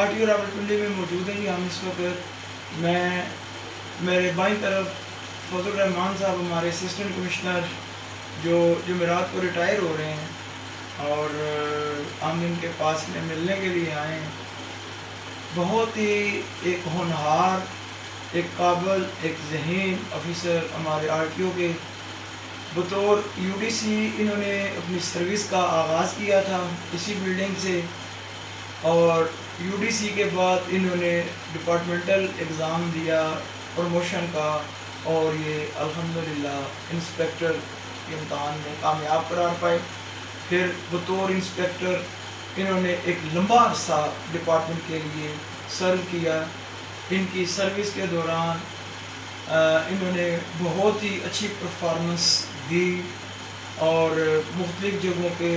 RTO Rawalpindi میں موجود ہیں. ہم اس وقت میرے بائیں طرف فضل الرحمان صاحب ہمارے اسسٹنٹ کمشنر جو جمعرات کو ریٹائر ہو رہے ہیں اور ہم ان کے پاس میں ملنے کے لیے آئے ہیں. بہت ہی ایک ہونہار، ایک قابل، ایک ذہین آفیسر ہمارے RTO کے بطور UDC انہوں نے اپنی سروس کا آغاز کیا تھا اسی بلڈنگ سے، اور UDC کے بعد انہوں نے ڈپارٹمنٹل ایگزام دیا پروموشن کا، اور یہ الحمدللہ انسپیکٹر کے امتحان میں کامیاب قرار پائے. پھر بطور انسپیکٹر انہوں نے ایک لمبا عرصہ ڈپارٹمنٹ کے لیے سرو کیا. ان کی سروس کے دوران انہوں نے بہت ہی اچھی پرفارمنس دی اور مختلف جگہوں پہ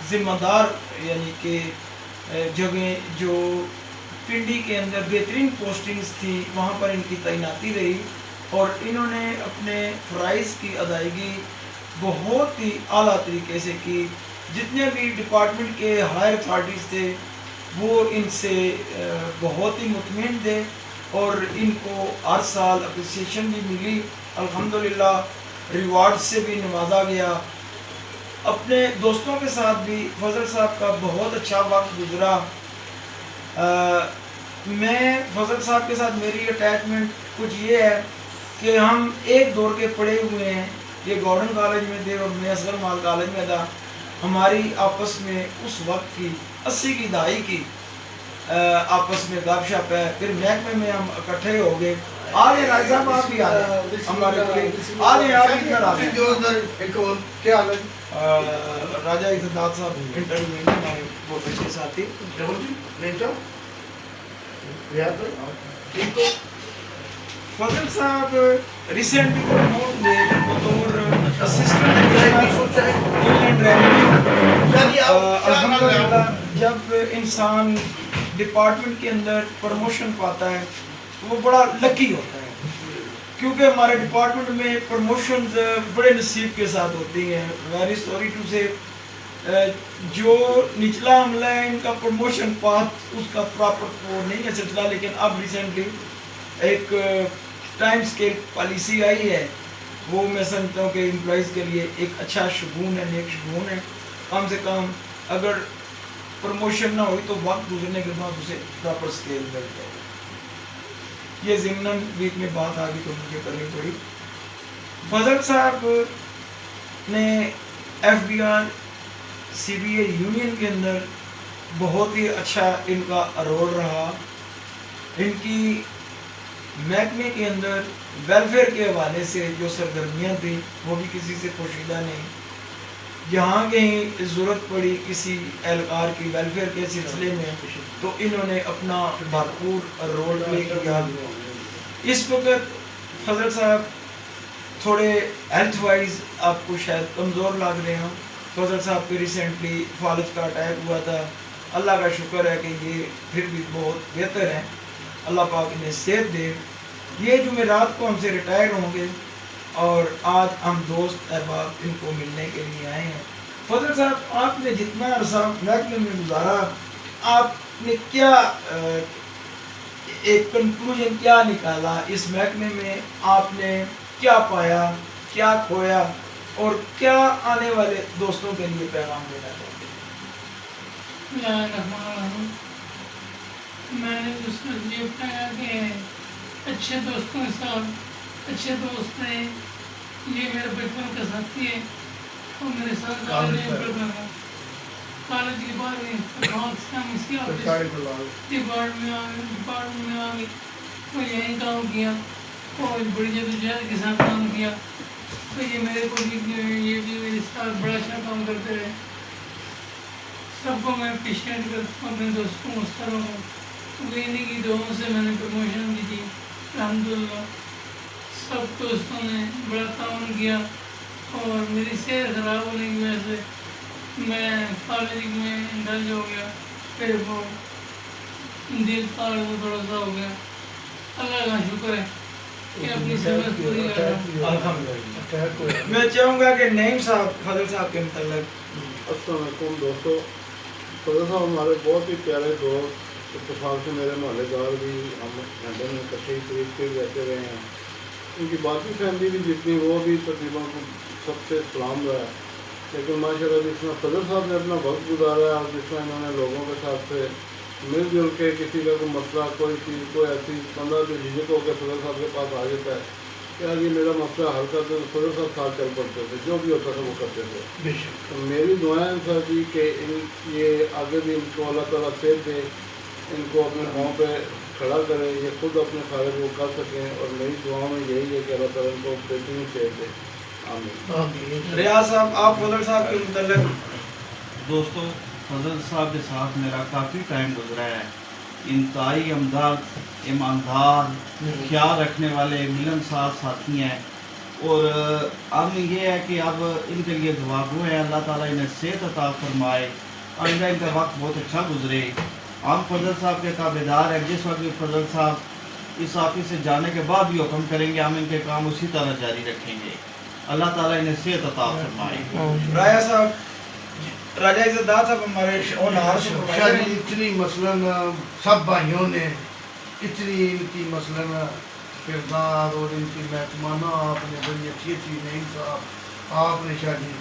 ذمہ دار، یعنی کہ جگہیں جو پنڈی کے اندر بہترین پوسٹنگز تھی وہاں پر ان کی تعیناتی رہی، اور انہوں نے اپنے فرائض کی ادائیگی بہت ہی اعلیٰ طریقے سے کی. جتنے بھی ڈپارٹمنٹ کے ہائر اتھارٹیز تھے وہ ان سے بہت ہی مطمئن تھے، اور ان کو ہر سال اپریسیشن بھی ملی. الحمدللہ ریوارڈ سے بھی نوازا گیا. اپنے دوستوں کے ساتھ بھی فضل صاحب کا بہت اچھا وقت گزرا. میں فضل صاحب کے ساتھ میری اٹیچمنٹ کچھ یہ ہے کہ ہم ایک دور کے پڑے ہوئے ہیں. یہ گورڈن کالج میں تھے اور میں اصغر مال کالج میں تھا. ہماری آپس میں اس وقت کی 80 کی دہائی کی آپس میں گپ شپ ہے. پھر محکمے میں ہم اکٹھے ہو گئے. آگے راج صاحب آپ بھی آ جائیں، ہمارے آگے آپ ادھر آ جائیں. کیا حال ہے؟ راجہ اقتدار صاحب انٹرویو میں ہمارے بہت اچھے ساتھی. فضل صاحب ریسنٹلی پروموٹ ہوئے بطور اسسٹنٹ الحمدللہ. جب انسان ڈپارٹمنٹ کے اندر پروموشن پاتا ہے تو وہ بڑا لکی ہوتا ہے، کیونکہ ہمارے ڈپارٹمنٹ میں پروموشنز بڑے نصیب کے ساتھ ہوتی ہیں. ویری سوری ٹو سے جو نچلا عملہ ہے ان کا پروموشن پاتھ اس کا پراپر وہ نہیں ہے سلسلہ، لیکن اب ریسنٹلی ایک ٹائم اسکیل پالیسی آئی ہے. وہ میں سمجھتا ہوں کہ امپلائیز کے لیے ایک اچھا شگون ہے، نیک شگون ہے. کم سے کم اگر پروموشن نہ ہوئی تو وقت گزرنے کے بعد اسے پراپر اسکیل مل جائے. یہ ضمناً بیچ میں بات آ گئی تو مجھے کرنی پڑی. فضل صاحب نے FBR CBA یونین کے اندر بہت ہی اچھا ان کا رول رہا. ان کی محکمے کے اندر ویلفیئر کے حوالے سے جو سرگرمیاں تھیں وہ بھی کسی سے پوشیدہ نہیں. جہاں کہیں ضرورت پڑی کسی اہلکار کی ویلفیئر کے سلسلے میں تو انہوں نے اپنا بھرپور رول پلے کیا. اس وقت فضل صاحب تھوڑے ہیلتھ وائز آپ کو شاید کمزور لگ رہے ہوں. فضل صاحب کے ریسنٹلی فالج کا اٹیک ہوا تھا. اللہ کا شکر ہے کہ یہ پھر بھی بہت بہتر ہیں. اللہ پاک انہیں صحت دے. یہ جمعرات کو ہم سے ریٹائر ہوں گے اور آج ہم دوست احباب ان کو ملنے کے لیے آئے ہیں. فضل صاحب آپ نے جتنا عرصہ محکمے میں گزارا آپ نے کیا ایک کنکلوژن کیا نکالا اس محکمے میں؟ آپ نے کیا پایا، کیا کھویا، اور کیا آنے والے دوستوں کے لیے پیغام دینا چاہتے ہیں؟ میں نے اس میں یہ پایا کہ اچھے دوستوں کے ساتھ اچھے دوست ہیں. یہ میرے بچپن کا ساتھی ہے اور میرے ساتھ کالج کے بعد ڈپارٹمنٹ میں آ گئی تو یہیں کام کیا اور بڑی جدوجہد کے ساتھ کام کیا. تو یہ میرے کو یہ بھی میرے ساتھ بڑا اچھا کام کرتے رہے. سب کو میں اپریشیٹ کرتا ہوں، اپنے دوستوں کو سروں کو انہیں کی دعاؤں سے میں نے پروموشن کی تھی. الحمدللہ سب دوستوں نے بڑا تعاون کیا اور میری صحت خراب ہونے کی وجہ سے میں کالج میں ڈل ہو گیا. پھر وہ دل پار تھوڑا سا ہو گیا. اللہ کا شکر ہے کہ اپنی سمجھ پوری کر رہا ہوں. میں چاہوں گا کہ نعیم صاحب فضل صاحب کے متعلق. السلام علیکم دوستو. فضل صاحب ہمارے بہت ہی پیارے دوست اتفاق سے میرے محلے دار بھی ہم لندن میں اکٹھے ہی قریب کے رہتے رہے ہیں. ان کی باقی فیملی بھی جتنی وہ بھی تقریباً سب سے سلام رہا ہے. لیکن ماشاء اللہ جس طرح فضل صاحب نے اپنا وقت گزارا اور جس طرح انہوں نے لوگوں کے ساتھ سے مل جل کے کسی کا کوئی مسئلہ کوئی چیز کوئی ایسی بندہ جو جھجک ہو کے فضل صاحب کے پاس آ جاتا ہے کہ یار یہ میرا مسئلہ حل کر دے، فضل صاحب ساتھ چل پڑتے تھے، جو بھی ہوتا تھا وہ کرتے تھے. تو میری دعائیں سر جی کہ یہ آگے بھی ان کو اللہ تعالیٰ صحت دے، ان کو اپنے پاؤں پہ کھڑا کریں، یہ خود اپنے سارے وہ کر سکیں. اور میری دعاؤں میں یہی ہے کہ اللہ تعالیٰ ان کو بہترین صحت دے. آمین. ریاض صاحب آپ فضل صاحب کے متعلق. دوستو، فضل صاحب کے ساتھ میرا کافی ٹائم گزرا ہے. انتہائی امداد، ایماندار، خیال رکھنے والے، ملنسار ساتھی ہیں. اور اب یہ ہے کہ اب ان کے لیے دعا گو ہیں، اللہ تعالیٰ انہیں صحت عطا فرمائے، آئندہ ان کا وقت بہت اچھا گزرے. ہم فضل صاحب کے تابعدار ہیں. جس وقت بھی فضل صاحب اس آفس سے جانے کے بعد بھی حکم کریں گے ہم ان کے کام اسی طرح جاری رکھیں گے. اللہ تعالیٰ انہیں صحت عطا فرمائے. راجہ صاحب، راجہ عزت دار صاحب ہمارے اونہار سپروائزر ہیں. اتنی مثلاً سب بھائیوں نے اتنی ان کی مثلاً کردار اور ان کی محکمانہ آپ نے بڑی اچھی اچھی نہیں صاحب آپ نے شاہ جی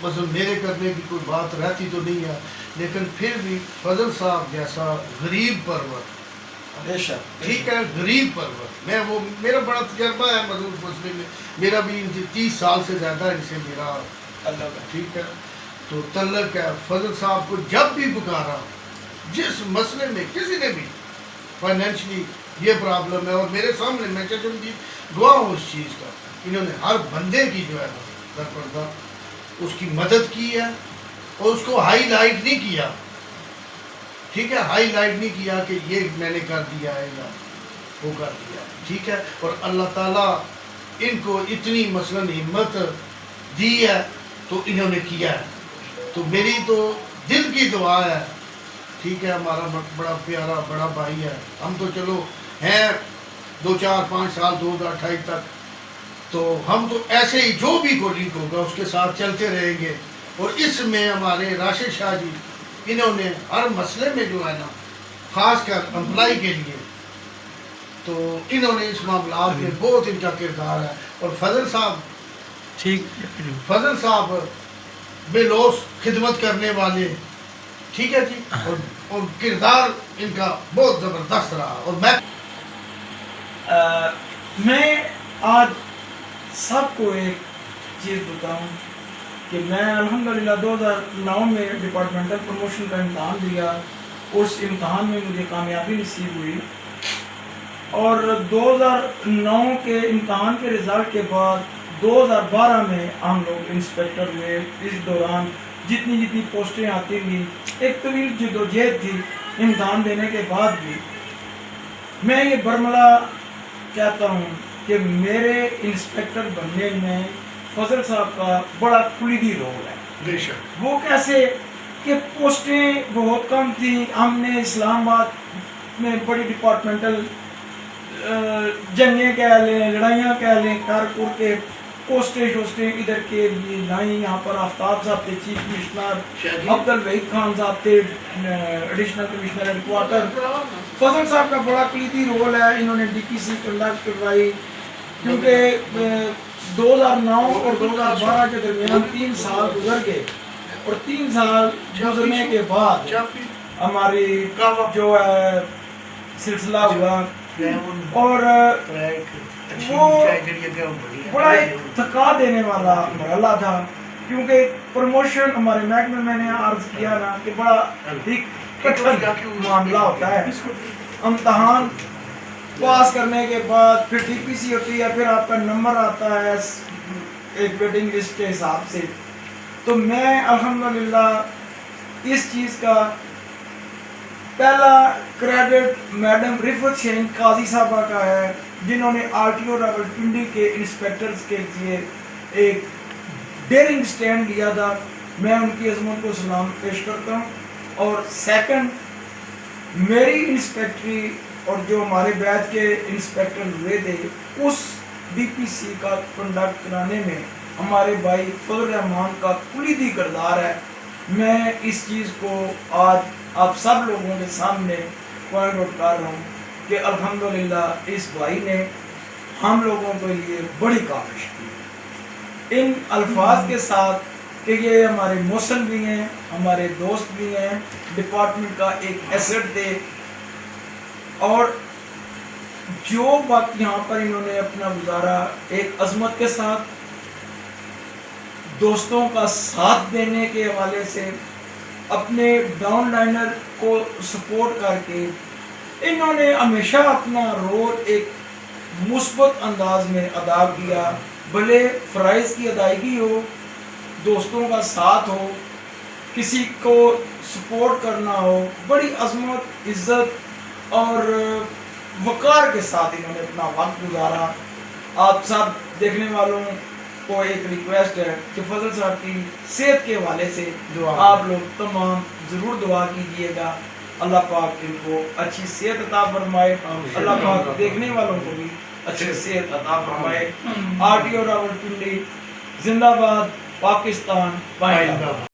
مثلا میرے کرنے کی کوئی بات رہتی تو نہیں ہے، لیکن پھر بھی فضل صاحب جیسا غریب پرور، بے شک ٹھیک ہے، غریب پرور، میں وہ میرا بڑا تجربہ ہے مضبوط مسئلے میں، میرا بھی ان سے 30 سال سے زیادہ ان سے میرا اللہ کا. ٹھیک ہے. تو تعلق ہے فضل صاحب کو جب بھی پکارا جس مسئلے میں کسی نے بھی فائنینشلی یہ پرابلم ہے، اور میرے سامنے میں چچم جی گواہ ہوں اس چیز کا، انہوں نے ہر بندے کی جو ہے در پردہ اس کی مدد کی ہے اور اس کو ہائی لائٹ نہیں کیا. ٹھیک ہے، ہائی لائٹ نہیں کیا کہ یہ میں نے کر دیا ہے یا وہ کر دیا. ٹھیک ہے. اور اللہ تعالیٰ ان کو اتنی مثلاً ہمت دی ہے تو انہوں نے کیا ہے. تو میری تو دل کی دعا ہے. ٹھیک ہے، ہمارا بڑا پیارا بڑا بھائی ہے، ہم تو چلو ہیں 2 4 5 سال 2028 تک، تو ہم تو ایسے ہی جو بھی کوڈنگ ہوگا اس کے ساتھ چلتے رہیں گے. اور اس میں ہمارے راشد شاہ جی انہوں نے ہر مسئلے میں جو ہے نا خاص کر امپلائی کے لیے تو انہوں نے اس معاملات میں بہت ان کا کردار ہے. اور فضل صاحب بے لوث خدمت کرنے والے، ٹھیک ہے جی، اور کردار ان کا بہت زبردست رہا. اور میں آج سب کو ایک چیز بتاؤں کہ میں الحمدللہ 2009 میں ڈپارٹمنٹل پروموشن کا امتحان دیا. اس امتحان میں مجھے کامیابی نصیب ہوئی، اور 2009 کے امتحان کے رزلٹ کے بعد 2012 میں ہم لوگ انسپیکٹر ہوئے. اس دوران جتنی پوسٹیں آتی تھیں، ایک طویل جدوجہد تھی امتحان دینے کے بعد بھی. میں یہ برملا کہتا ہوں کہ میرے انسپیکٹر بننے میں فضل صاحب کا بڑا کلیدی رول ہے. بے شک وہ کیسے کہ پوسٹیں بہت کم تھیں. ہم نے اسلام آباد میں بڑی ڈپارٹمنٹل جنگیں کہہ لیں، لڑائیاں کہہ لیں، کر کے پوسٹیں ادھر کے لیے لائیں. یہاں پر آفتاب صاحب تھے چیف کمشنر، عبد الوحید خان صاحب تھے ایڈیشنل کمشنر ہیڈ کوارٹر. فضل صاحب کا بڑا کلیدی رول ہے. انہوں نے DPC کنڈکٹ کروائی، کیونکہ 2009 اور 2012 کے درمیان 3 سال گزر گئے، اور 3 سال گزرنے کے بعد ہماری جو ہے سلسلہ ہوا. اور وہ بڑا ایک تھکا دینے والا مرحلہ تھا، کیونکہ پروموشن ہمارے محکمے میں نے عرض کیا نا کہ بڑا ایک کٹھن معاملہ ہوتا ہے. امتحان پاس کرنے کے بعد پھر DPC ہوتی ہے، پھر آپ کا نمبر آتا ہے ایک ویٹنگ لسٹ کے حساب سے. تو میں الحمدللہ اس چیز کا پہلا کریڈٹ میڈم رفت شہین قاضی صاحبہ کا ہے، جنہوں نے RTO راولپنڈی کے انسپیکٹرز کے لیے ایک ڈیرنگ سٹینڈ لیا تھا. میں ان کی عظمت کو سلام پیش کرتا ہوں. اور سیکنڈ، میری انسپیکٹری اور جو ہمارے بیچ کے انسپیکٹر ہوئے تھے اس DPC کا کنڈکٹ کرانے میں ہمارے بھائی فضل الرحمان کا کلیدی کردار ہے. میں اس چیز کو آج آپ سب لوگوں کے سامنے پوائنٹ آؤٹ کر رہا ہوں کہ الحمدللہ اس بھائی نے ہم لوگوں کے لیے بڑی کاوش کی ان الفاظ کے ساتھ کہ یہ ہمارے محسن بھی ہیں، ہمارے دوست بھی ہیں، ڈپارٹمنٹ کا ایک ایسٹ تھے، اور جو وقت یہاں پر انہوں نے اپنا گزارا ایک عظمت کے ساتھ، دوستوں کا ساتھ دینے کے حوالے سے، اپنے ڈاؤن لائنر کو سپورٹ کر کے انہوں نے ہمیشہ اپنا رول ایک مثبت انداز میں ادا کیا، بھلے فرائض کی ادائیگی ہو، دوستوں کا ساتھ ہو، کسی کو سپورٹ کرنا ہو، بڑی عظمت، عزت اور وقار کے ساتھ انہوں نے اپنا وقت گزارا۔ آپ سب دیکھنے والوں کو ایک ریکویسٹ ہے کہ فضل صاحب کی صحت کے حوالے سے آپ لوگ تمام ضرور دعا کیجیے گا، اللہ پاک ان کو اچھی صحت عطا فرمائے، اللہ پاک دیکھنے والوں کو بھی اچھی صحت عطا فرمائے۔ RTO راولپنڈی زندہ باد، پاکستان پائندہ۔